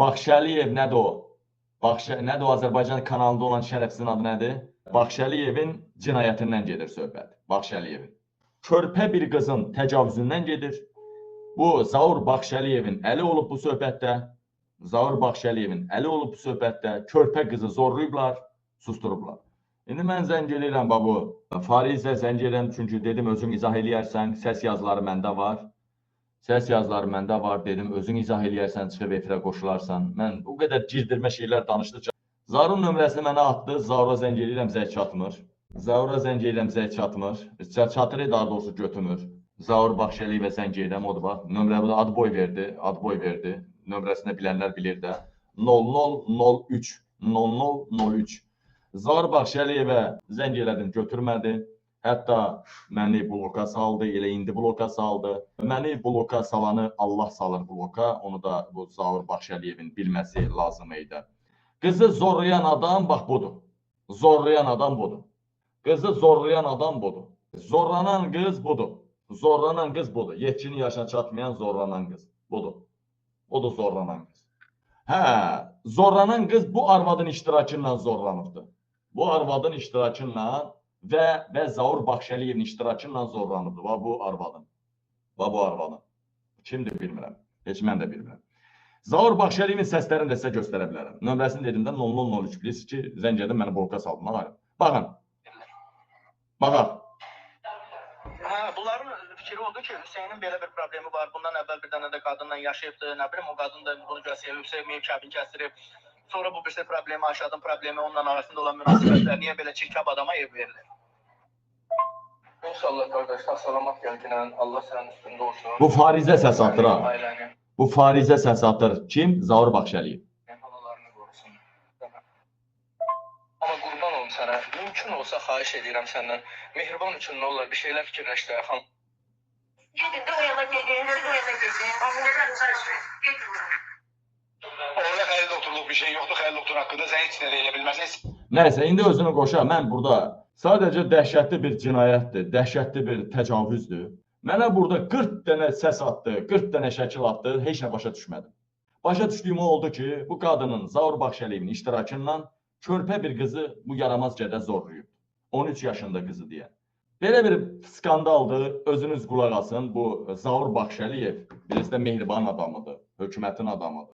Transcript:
Baxşəliyev nədir o? Nədir o Azərbaycan kanalında olan şərəfsizin adı nədir? Baxşəliyevin cinayətindən gedir söhbət. Baxşəliyevin. Körpə bir qızın təcavüzündən gedir. Bu Zaur Baxşəliyevin əli olub bu söhbətdə. Zaur Baxşəliyevin əli olub bu söhbətdə. Körpə qızı zorlayıblar, susturublar. İndi mən zəng edirəm bu Farizə zəng edirəm, çünki dedim özün izah eləyərsən, səs yazıları məndə var. Səs yazıları məndə var, dedim özün izah eləyərsən, çıxıb efirə qoşularsan. Mən o qədər girdirmə şeylər danışdıqca. Zaurun nömrəsini mənə atdı, Zaura zəng edirəm, zəng çatmır. Zaura zəng edirəm, zəng çatmır. Çatır, daha doğrusu götürmür. Zaur Baxşəliyevə zəng edirəm, odur bax. Nömrəmdə ad boy verdi. Nömrəsini bilənlər bilir də. 0003 0003. Zaur Baxşəliyevə zəng elədim, götürmədi. Hətta məni bloka saldı, elə indi bloka saldı. Məni bloka salanı Allah salır bloka, onu da bu Zaur Baxşəliyevin bilməsi lazım idi. Qızı zorlayan adam bax budur. Zorlayan adam budur. Qızı zorlayan adam budur. Zorlanan qız budur. Zorlanan qız budur. Yetkin yaşına çatmayan zorlanan qız budur. O da zorlanan qız. Hə, zorlanan qız bu arvadın iştirakı ilə zorlanırdı. Bu arvadın iştirakı ilə və Zaur Baxşəliyevin iştirakı ilə zorlanırdı. Bu arvadın. Bu arvadın. Kimdir bilmirəm. Heç mən də bilmirəm. Zaur Baxşəliyevin səslərini də sizə göstərə bilərəm. Nömrəsini dedimdən 0003 bilirsiniz ki, zəng edin məni bloka saldım. Baxın. Baxaq. Bunların fikri oldu ki, Hüseynin belə bir problemi var. Bundan əvvəl bir dənə də qadınla yaşayıbdı. Nə bilim, o qadın da bunu sevməyib, kəbin kəsdirib. Sonra bu birisi problemi, aşağıdan problemi, onunla arasında olan münasibətlər niyə belə çirkab adama ev verilir? İnşallah qardaş, sağ-salamat gəlginən, Allah sənin üstündə olsun. Bu Farizə səs atır ha. Bu Farizə səs atır. Kim? Zaur Baxşəliyev. Analarını qorusun. Amma qurban olum sənə, mümkün olsa xahiş edirəm səndən. Mehriban üçün nə olar, bir şeylər fikirləşdirək. Gidin de o yana gedin, siz o yana gedin. Neden çalışmayın? Orada xəyli doktorluq bir şey yoxdur, xəyli doktor haqqında sən heç nə deyə bilməzsiniz. Nəysə, indi özünü qoşa. Mən burada sadəcə dəhşətli bir cinayətdir, dəhşətli bir təcavüzdür. Mənə burada 40 dənə səs atdı, 40 dənə şəkil atdı, heç nə başa düşmədim. Başa düşdüyüm oldu ki, bu qadının Zaur Baxşəliyevin iştirakı ilə körpə bir qızı bu yaramaz gədə zorlayıb. 13 yaşında qızı deyə. Belə bir skandaldır, özünüz qulaq asın. Bu Zaur Baxşəliyev birisi də mehriban adamıdır, hökumətin adamıdır.